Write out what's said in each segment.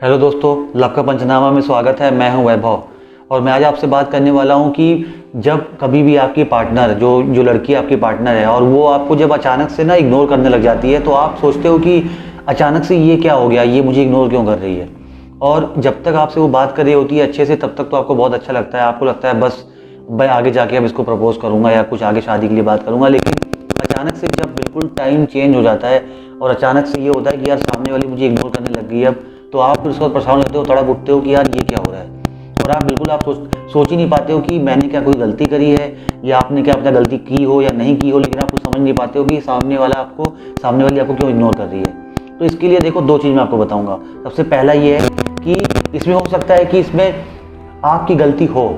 Hello दोस्तों, love का पंचनामा में स्वागत है। मैं हूं वैभव और मैं आज आपसे बात करने वाला हूं कि जब कभी भी आपकी पार्टनर जो लड़की आपकी पार्टनर है और वो आपको जब अचानक से ना इग्नोर करने लग जाती है, तो आप सोचते हो कि अचानक से ये क्या हो गया, ये मुझे इग्नोर क्यों कर रही है। और जब तक आपसे वो बात कर रही होती है अच्छे से, तब तक तो आपको बहुत अच्छा लगता है। आपको लगता है बस मैं आगे जाके अब इसको प्रपोज करूँगा या कुछ आगे शादी के लिए बात करूँगा। लेकिन अचानक से जब बिल्कुल टाइम चेंज हो जाता है और अचानक से ये होता है कि यार सामने वाली मुझे इग्नोर करने लग गई है, अब तो आप फिर उसके बाद परेशान हो जाते हो, तड़प उठते हो कि यार ये क्या हो रहा है। और आप बिल्कुल सोच ही नहीं पाते हो कि मैंने क्या कोई गलती करी है या आपने क्या अपना गलती की हो या नहीं की हो, लेकिन आप कुछ समझ नहीं पाते हो कि सामने वाली आपको क्यों इग्नोर कर रही है। तो इसके लिए देखो, दो चीज़ मैं आपको बताऊंगा। सबसे पहला ये है कि इसमें हो सकता है कि इसमें आपकी गलती हो,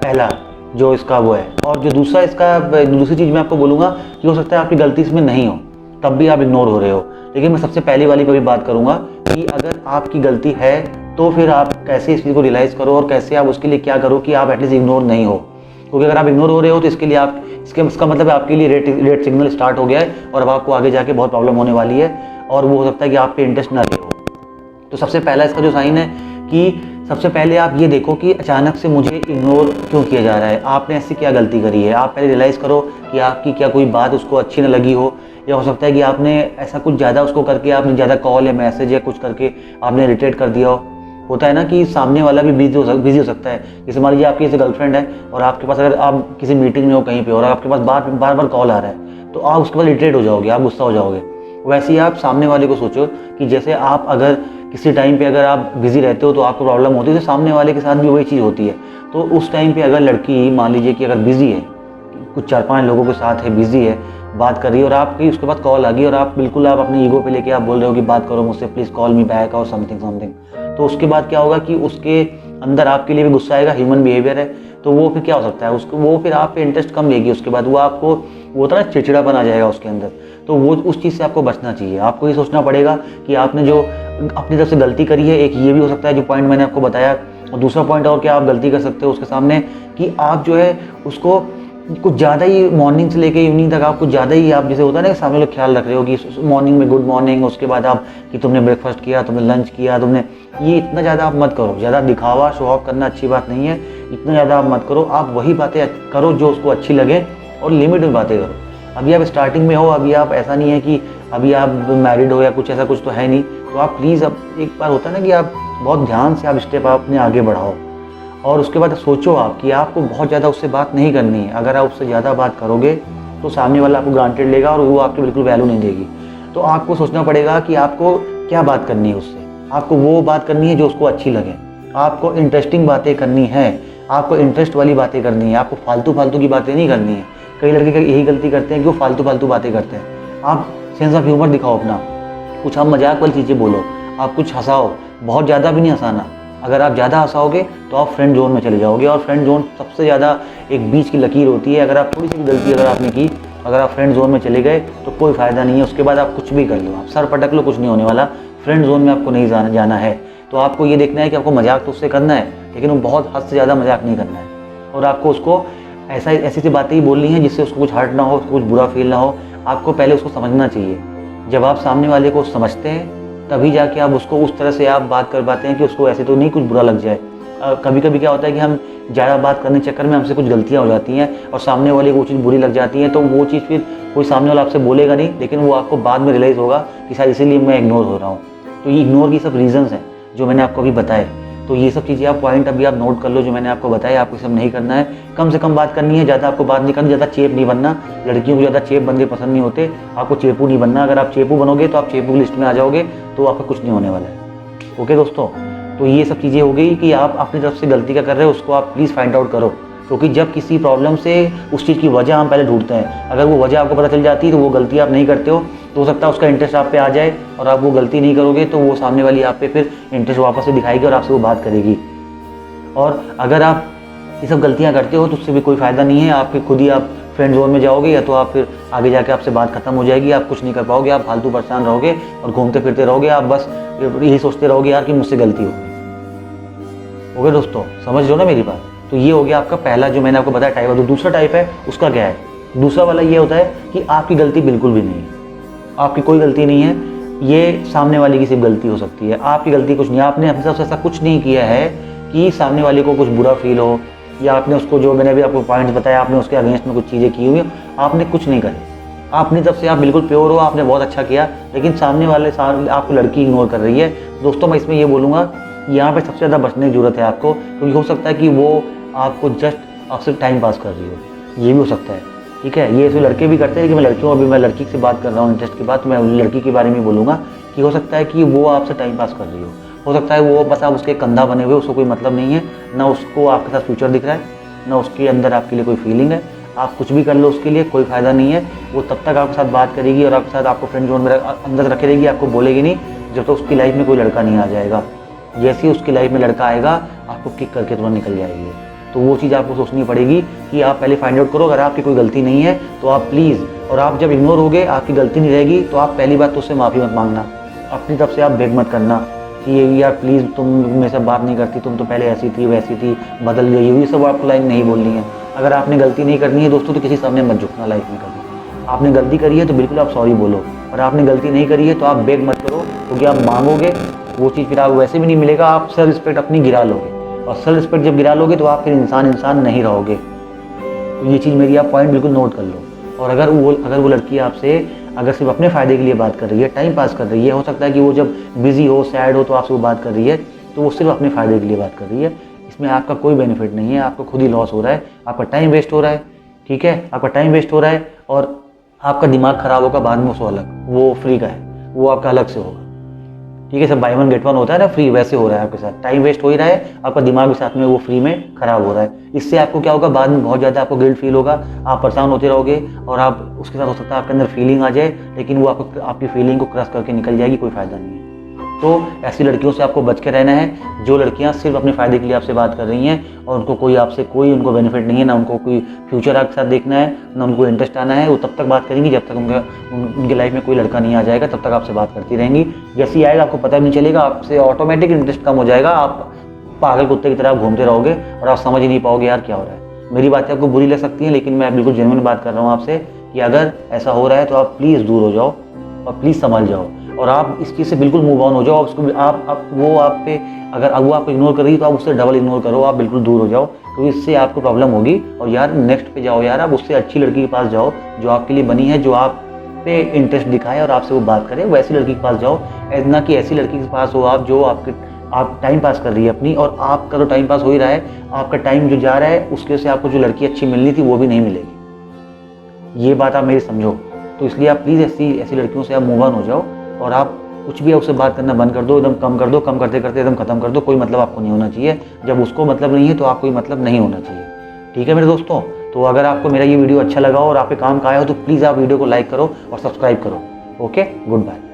पहला जो इसका वो है। और जो दूसरी चीज़ मैं आपको बोलूँगा कि हो सकता है आपकी गलती इसमें नहीं हो, तब भी आप इग्नोर हो रहे हो। लेकिन मैं सबसे पहली वाली पर भी बात करूँगा कि अगर आपकी गलती है तो फिर आप कैसे इस चीज़ को रियलाइज़ करो और कैसे आप उसके लिए क्या करो कि आप एटलीस्ट इग्नोर नहीं हो। क्योंकि अगर आप इग्नोर हो रहे हो तो इसका मतलब है आपके लिए रेड सिग्नल स्टार्ट हो गया है और अब आपको आगे जाके बहुत प्रॉब्लम होने वाली है और वो हो सकता है कि आप पे इंटरेस्ट ना रहे हो। तो सबसे पहला इसका जो साइन है कि सबसे पहले आप ये देखो कि अचानक से मुझे इग्नोर क्यों किया जा रहा है, आपने ऐसी क्या गलती करी है। आप पहले रियलाइज़ करो कि आपकी क्या कोई बात उसको अच्छी न लगी हो, या हो सकता है कि आपने ऐसा कुछ ज़्यादा उसको करके आपने ज़्यादा कॉल या मैसेज या कुछ करके आपने इरिटेट कर दिया हो। होता है ना कि सामने वाला भी बिजी हो सकता है। जैसे मान लीजिए आपकी जैसे गर्लफ्रेंड है और आपके पास अगर आप किसी मीटिंग में हो कहीं पे और आपके पास बार बार कॉल आ रहा है, तो आप उसके बाद इरिटेट हो जाओगे, आप गुस्सा हो जाओगे। वैसे ही आप सामने वाले को सोचो कि जैसे आप अगर किसी टाइम पे अगर आप बिज़ी रहते हो तो आपको प्रॉब्लम होती है, तो सामने वाले के साथ भी वही चीज़ होती है। तो उस टाइम पे अगर लड़की मान लीजिए कि अगर बिज़ी है, कुछ 4-5 लोगों के साथ है, बिज़ी है, बात कर रही है और आपकी उसके बाद कॉल आ गई और आप बिल्कुल आप अपने ईगो पे लेके आप बोल रहे हो कि बात करो मुझसे, प्लीज़ कॉल मी बैक और समथिंग। तो उसके बाद क्या होगा कि उसके अंदर आपके लिए भी गुस्सा आएगा, ह्यूमन बिहेवियर है। तो वो फिर क्या हो सकता है, वो फिर आप पे इंटरेस्ट कम लेगी। उसके बाद वो होता है ना, चिड़चिड़ापन आ जाएगा उसके अंदर। तो वो उस चीज़ से आपको बचना चाहिए। आपको ये सोचना पड़ेगा कि आपने जो अपनी तरफ से गलती करी है, एक ये भी हो सकता है जो पॉइंट मैंने आपको बताया, और दूसरा पॉइंट और क्या आप गलती कर सकते हो उसके सामने कि आप जो है उसको कुछ ज़्यादा ही मॉर्निंग से लेके इवनिंग तक आप कुछ ज़्यादा ही आप जैसे होता है ना सामने लोग ख्याल रख रहे हो कि मॉर्निंग में गुड मॉर्निंग, उसके बाद आप कि तुमने ब्रेकफास्ट किया, तुमने लंच किया, तुमने ये इतना ज़्यादा आप मत करो। ज़्यादा दिखावा शो ऑफ करना अच्छी बात नहीं है, इतना ज़्यादा आप मत करो। आप वही बातें करो जो उसको अच्छी लगे और लिमिट में बातें करो। अभी आप स्टार्टिंग में हो, अभी आप ऐसा नहीं है कि अभी आप मैरिड हो या कुछ ऐसा कुछ तो है नहीं, तो आप प्लीज़ अब एक बार होता है ना कि आप बहुत ध्यान से आप स्टेप अपने आगे बढ़ाओ और उसके बाद सोचो आप कि आपको बहुत ज़्यादा उससे बात नहीं करनी है। अगर आप उससे ज़्यादा बात करोगे तो सामने वाला आपको ग्रांटेड लेगा और वो आपकी बिल्कुल वैल्यू नहीं देगी। तो आपको सोचना पड़ेगा कि आपको क्या बात करनी है उससे। आपको वो बात करनी है जो उसको अच्छी लगे, आपको इंटरेस्टिंग बातें करनी है, आपको इंटरेस्ट वाली बातें करनी है, आपको फालतू की बातें नहीं करनी है। कई लड़के यही गलती करते हैं कि वो फालतू बातें करते हैं। आप सेंस ऑफ ह्यूमर दिखाओ अपना, कुछ आप मजाक वाली चीज़ें बोलो, आप कुछ हंसाओ, बहुत ज़्यादा भी नहीं हंसाना। अगर आप ज़्यादा हंसाओगे तो आप फ्रेंड जोन में चले जाओगे और फ्रेंड जोन सबसे ज़्यादा एक बीच की लकीर होती है। अगर आप थोड़ी सी भी गलती अगर आपने की, अगर आप फ्रेंड जोन में चले गए तो कोई फ़ायदा नहीं है। उसके बाद आप कुछ भी कर लो, आप सर पटक लो, कुछ नहीं होने वाला। फ्रेंड जोन में आपको नहीं जाना है। तो आपको ये देखना है कि आपको मजाक तो उससे करना है, लेकिन वो बहुत हद से ज़्यादा मजाक नहीं करना है। और आपको उसको ऐसी बातें ही बोलनी है जिससे उसको कुछ हर्ट ना हो, उसको कुछ बुरा फील ना हो। आपको पहले उसको समझना चाहिए। जब आप सामने वाले को समझते हैं तभी जाके आप उसको उस तरह से आप बात कर पाते हैं कि उसको ऐसे तो नहीं कुछ बुरा लग जाए। कभी कभी क्या होता है कि हम ज़्यादा बात करने के चक्कर में हमसे कुछ गलतियाँ हो जाती हैं और सामने वाले को वो चीज़ बुरी लग जाती है। तो वो चीज़ फिर कोई सामने वाला आपसे बोलेगा नहीं, लेकिन वो आपको बाद में रियलाइज़ होगा कि शायद इसीलिए मैं इग्नोर हो रहा हूँ। तो ये इग्नोर की सब रीजंस हैं जो मैंने आपको अभी बताए। तो ये सब चीज़ें आप पॉइंट अभी आप नोट कर लो जो मैंने आपको बताया। आपको सब नहीं करना है, कम से कम बात करनी है, ज़्यादा आपको बात नहीं करनी, ज़्यादा चेप नहीं बनना। लड़कियों को ज़्यादा चेप बंदे पसंद नहीं होते, आपको चेपू नहीं बनना। अगर आप चेपू बनोगे तो आप चेपू की लिस्ट में आ जाओगे, तो आपका कुछ नहीं होने वाला है। ओके दोस्तों, तो ये सब चीज़ें हो गई कि आप अपनी तरफ से गलती क्या कर रहे हो उसको आप प्लीज़ फाइंड आउट करो। क्योंकि जब किसी प्रॉब्लम से उस चीज़ की वजह हम पहले ढूंढते हैं, अगर वो वजह आपको पता चल जाती है तो वो गलती आप नहीं करते हो, तो हो सकता है उसका इंटरेस्ट आप पे आ जाए और आप वो गलती नहीं करोगे तो वो सामने वाली आप पे फिर इंटरेस्ट वापस से दिखाएगी और आपसे वो बात करेगी। और अगर आप ये सब गलतियाँ करते हो तो उससे भी कोई फ़ायदा नहीं है। आपके खुद ही आप फ्रेंड जोन में जाओगे या तो आप फिर आगे जाके आपसे बात खत्म हो जाएगी, आप कुछ नहीं कर पाओगे, आप फालतू परेशान रहोगे और घूमते फिरते रहोगे। आप बस यही सोचते रहोगे यार कि मुझसे गलती हो गई। ओके दोस्तों, समझ लो ना मेरी बात। तो ये हो गया आपका पहला जो मैंने आपको बताया टाइप है। तो दूसरा टाइप है उसका क्या है, दूसरा वाला ये होता है कि आपकी गलती बिल्कुल भी नहीं है, आपकी कोई गलती नहीं है। ये सामने वाले की सिर्फ गलती हो सकती है, आपकी गलती कुछ नहीं। आपने अपने तरफ से ऐसा कुछ नहीं किया है कि सामने वाले को कुछ बुरा फील हो, या आपने उसको, जो मैंने भी आपको पॉइंट्स बताया, आपने उसके अगेंस्ट में कुछ चीज़ें की हुई, आपने कुछ नहीं करे। अपनी तरफ से आप बिल्कुल प्योर हो, आपने बहुत अच्छा किया, लेकिन सामने वाले आपको लड़की इग्नोर कर रही है। दोस्तों मैं इसमें ये बोलूँगा, यहाँ पे सबसे ज़्यादा बचने की जरूरत है आपको, क्योंकि हो सकता है कि वो आपको जस्ट आपसे टाइम पास कर रही हो, ये भी हो सकता है। ठीक है, ये ऐसे लड़के भी करते हैं, लेकिन मैं लड़कियों, अभी मैं लड़की से बात कर रहा हूँ इंटरेस्ट की बात, तो मैं लड़की के बारे में बोलूँगा कि हो सकता है कि वो आपसे टाइम पास कर रही हो सकता है वो बस आप उसके कंधा बने हुए, उसको कोई मतलब नहीं है, ना उसको आपके साथ फ्यूचर दिख रहा है, ना उसके अंदर आपके लिए कोई फीलिंग है। आप कुछ भी कर लो उसके लिए कोई फ़ायदा नहीं है। वो तब तक आपके साथ बात करेगी और आपके साथ आपको फ्रेंड जोन में अंदर रखे रहेगी, आपको बोलेगी नहीं, जब तक उसकी लाइफ में कोई लड़का नहीं आ जाएगा। जैसे ही उसकी लाइफ में लड़का आएगा, आपको किक करके तुरंत निकल जाएगी। तो वो चीज़ आपको सोचनी पड़ेगी कि आप पहले फाइंड आउट करो, अगर आपकी कोई गलती नहीं है तो आप प्लीज़, और आप जब इग्नोर होगे, आपकी गलती नहीं रहेगी, तो आप पहली बात तो उससे माफ़ी मत मांगना, अपनी तरफ से आप बेग मत करना कि यार प्लीज़ तुम मेरे से बात नहीं करती, तुम तो पहले ऐसी थी वैसी थी, बदल गई हो, ये सब आपको लाइन नहीं बोलनी है। अगर आपने गलती नहीं करनी है दोस्तों, तो किसी सामने मत झुकना लाइफ में कभी। आपने गलती करी है तो बिल्कुल आप सॉरी बोलो, और आपने गलती नहीं करी है तो आप बेग मत करो, क्योंकि आप मांगोगे वो चीज़ फिर आप वैसे भी नहीं मिलेगा, आप सेल्फ रिस्पेक्ट अपनी गिरा लोगे, और सेल्फ रिस्पेक्ट जब गिरा लोगे तो आप फिर इंसान नहीं रहोगे। तो ये चीज़ मेरी आप पॉइंट बिल्कुल नोट कर लो। और अगर वो लड़की आपसे अगर सिर्फ अपने फ़ायदे के लिए बात कर रही है, टाइम पास कर रही है, हो सकता है कि वो जब बिज़ी हो, सैड हो, तो आपसे वो बात कर रही है, तो वो सिर्फ अपने फ़ायदे के लिए बात कर रही है। इसमें आपका कोई बेनिफिट नहीं है, आपको खुद ही लॉस हो रहा है, आपका टाइम वेस्ट हो रहा है। ठीक है, आपका टाइम वेस्ट हो रहा है और आपका दिमाग ख़राब होगा बाद में, उसको अलग, वो फ्री का है, वो आपका अलग से होगा। ठीक है, सब बाय वन गेट वन होता है ना, फ्री, वैसे हो रहा है आपके साथ, टाइम वेस्ट हो ही रहा है, आपका दिमाग भी साथ में वो फ्री में खराब हो रहा है। इससे आपको क्या होगा, बाद में बहुत ज़्यादा आपको गिल्ट फील होगा, आप परेशान होते रहोगे, और आप उसके साथ हो सकता है आपके अंदर फीलिंग आ जाए, लेकिन वो आपकी फीलिंग को क्रश करके निकल जाएगी, कोई फ़ायदा नहीं है। तो ऐसी लड़कियों से आपको बच के रहना है, जो लड़कियां सिर्फ अपने फ़ायदे के लिए आपसे बात कर रही हैं, और उनको कोई आपसे कोई उनको बेनिफिट नहीं है, ना उनको कोई फ्यूचर आपके साथ देखना है, ना उनको इंटरेस्ट आना है। वो तब तक बात करेंगी जब तक उनकी लाइफ में कोई लड़का नहीं आ जाएगा, तब तक आपसे बात करती रहेंगी। जैसे ही आएगा आपको पता भी नहीं चलेगा, आपसे ऑटोमेटिक इंटरेस्ट कम हो जाएगा, आप पागल कुत्ते की तरह घूमते रहोगे और आप समझ ही नहीं पाओगे यार क्या हो रहा है। मेरी बातें आपको बुरी लग सकती हैं, लेकिन मैं बिल्कुल जेन्युइन बात कर रहा हूँ आपसे कि अगर ऐसा हो रहा है तो आप प्लीज़ दूर हो जाओ और प्लीज़ संभल जाओ, और आप इस चीज़ से बिल्कुल मूव ऑन हो जाओ। उसको आप वो आप पे, अगर वो आपको इग्नोर कर रही है तो आप उससे डबल इग्नोर करो, आप बिल्कुल दूर हो जाओ, क्योंकि इससे आपको प्रॉब्लम होगी। और यार नेक्स्ट पे जाओ, यार आप उससे अच्छी लड़की के पास जाओ जो आपके लिए बनी है, जो आप पे इंटरेस्ट दिखाए और आपसे वो बात करे, वैसी लड़की के पास जाओ, ना कि ऐसी लड़की के पास हो आप जो आप टाइम पास कर रही है अपनी, और आपका तो टाइम पास हो ही रहा है, आपका टाइम जो जा रहा है उसके से आपको जो लड़की अच्छी मिलनी थी वो भी नहीं मिलेगी। ये बात आप मेरी समझो। तो इसलिए आप प्लीज़ ऐसी लड़कियों से आप मूव ऑन हो जाओ, और आप कुछ भी उससे बात करना बंद कर दो, एकदम कम कर दो, कम करते करते एकदम खत्म कर दो। कोई मतलब आपको नहीं होना चाहिए, जब उसको मतलब नहीं है तो आपको कोई मतलब नहीं होना चाहिए। ठीक है मेरे दोस्तों, तो अगर आपको मेरा ये वीडियो अच्छा लगा और आप पे काम का आया हो तो प्लीज़ आप वीडियो को लाइक करो और सब्सक्राइब करो। Okay, good bye.